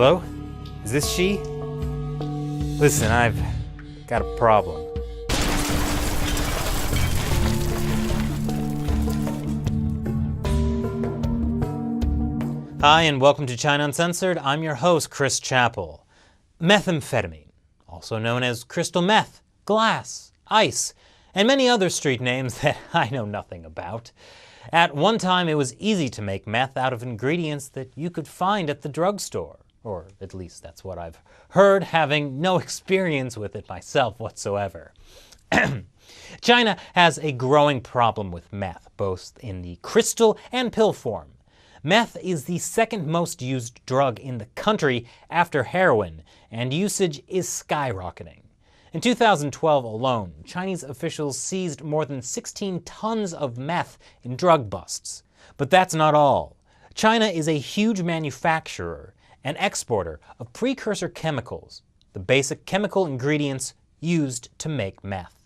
Hello? Is this she? Listen, I've got a problem. Hi, and welcome to China Uncensored. I'm your host, Chris Chappell. Methamphetamine, also known as crystal meth, glass, ice, and many other street names that I know nothing about. At one time, it was easy to make meth out of ingredients that you could find at the drugstore. Or at least that's what I've heard, having no experience with it myself whatsoever. China has a growing problem with meth, both in the crystal and pill form. Meth is the second most used drug in the country after heroin, and usage is skyrocketing. In 2012 alone, Chinese officials seized more than 16 tons of meth in drug busts. But that's not all. China is a huge manufacturer and exporter of precursor chemicals, the basic chemical ingredients used to make meth.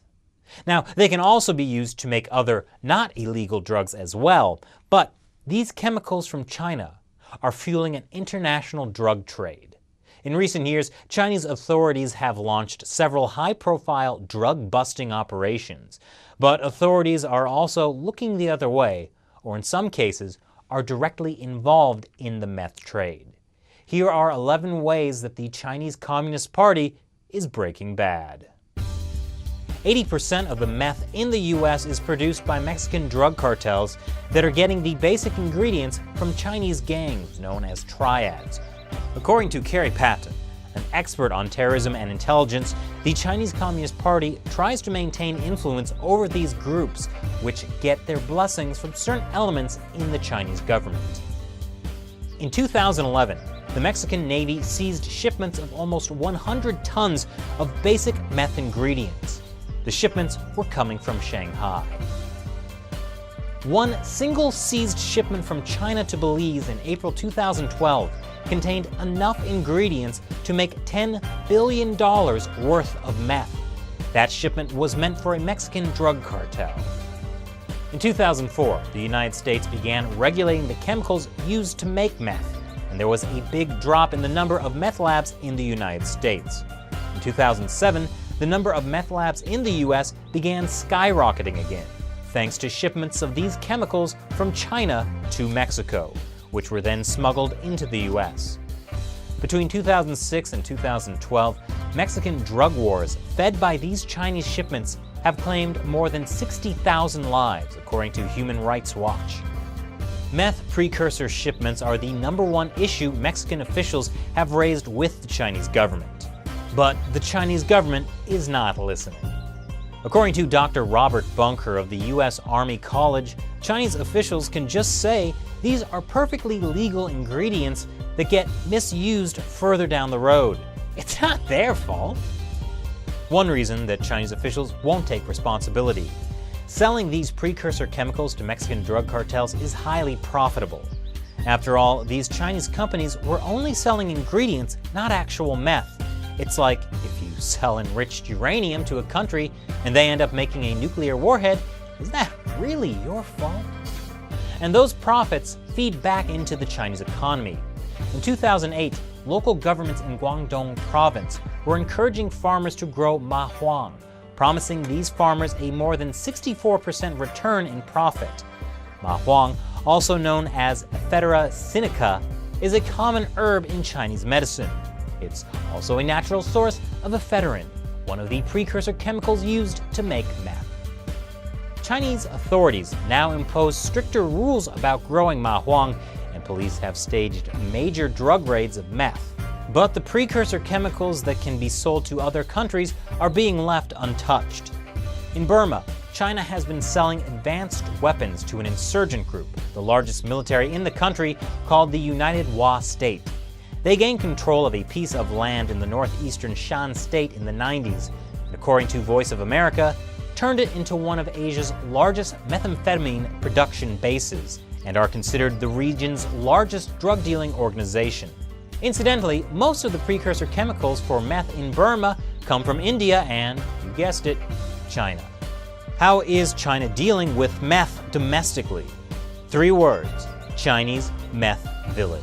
Now, they can also be used to make other not illegal drugs as well, but these chemicals from China are fueling an international drug trade. In recent years, Chinese authorities have launched several high-profile drug-busting operations, but authorities are also looking the other way, or in some cases, are directly involved in the meth trade. Here are 11 ways that the Chinese Communist Party is breaking bad. 80% of the meth in the US is produced by Mexican drug cartels that are getting the basic ingredients from Chinese gangs known as triads. According to Carrie Patton, an expert on terrorism and intelligence, the Chinese Communist Party tries to maintain influence over these groups, which get their blessings from certain elements in the Chinese government. In 2011, the Mexican Navy seized shipments of almost 100 tons of basic meth ingredients. The shipments were coming from Shanghai. One single seized shipment from China to Belize in April 2012 contained enough ingredients to make $10 billion worth of meth. That shipment was meant for a Mexican drug cartel. In 2004, the United States began regulating the chemicals used to make meth, and there was a big drop in the number of meth labs in the United States. In 2007, the number of meth labs in the US began skyrocketing again, thanks to shipments of these chemicals from China to Mexico, which were then smuggled into the US. Between 2006 and 2012, Mexican drug wars fed by these Chinese shipments have claimed more than 60,000 lives, according to Human Rights Watch. Meth precursor shipments are the #1 issue Mexican officials have raised with the Chinese government. But the Chinese government is not listening. According to Dr. Robert Bunker of the U.S. Army College, Chinese officials can just say these are perfectly legal ingredients that get misused further down the road. It's not their fault. One reason that Chinese officials won't take responsibility. Selling these precursor chemicals to Mexican drug cartels is highly profitable. After all, these Chinese companies were only selling ingredients, not actual meth. It's like if you sell enriched uranium to a country and they end up making a nuclear warhead, is that really your fault? And those profits feed back into the Chinese economy. In 2008, local governments in Guangdong province were encouraging farmers to grow ma huang, promising these farmers a more than 64% return in profit. Ma huang, also known as Ephedra sinica, is a common herb in Chinese medicine. It's also a natural source of ephedrine, one of the precursor chemicals used to make meth. Chinese authorities now impose stricter rules about growing ma huang, and police have staged major drug raids of meth. But the precursor chemicals that can be sold to other countries are being left untouched. In Burma, China has been selling advanced weapons to an insurgent group, the largest military in the country, called the United Wa State. They gained control of a piece of land in the northeastern Shan state in the 90s, and according to Voice of America, turned it into one of Asia's largest methamphetamine production bases, and are considered the region's largest drug-dealing organization. Incidentally, most of the precursor chemicals for meth in Burma come from India and, you guessed it, China. How is China dealing with meth domestically? 3 words: Chinese meth village.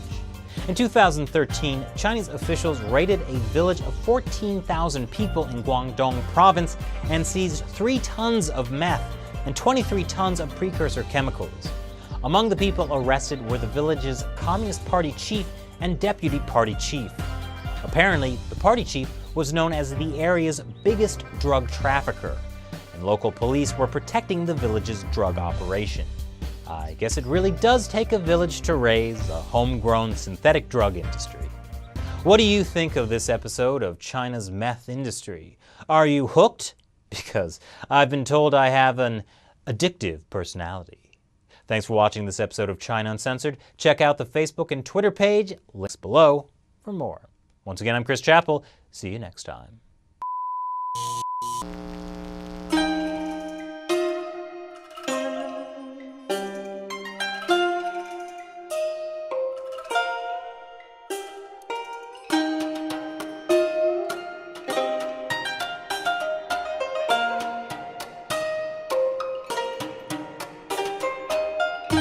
In 2013, Chinese officials raided a village of 14,000 people in Guangdong province and seized 3 tons of meth and 23 tons of precursor chemicals. Among the people arrested were the village's Communist Party chief and deputy party chief. Apparently, the party chief was known as the area's biggest drug trafficker, and local police were protecting the village's drug operation. I guess it really does take a village to raise a homegrown synthetic drug industry. What do you think of this episode of China's meth industry? Are you hooked? Because I've been told I have an addictive personality. Thanks for watching this episode of China Uncensored. Check out the Facebook and Twitter page, links below, for more. Once again, I'm Chris Chappell. See you next time.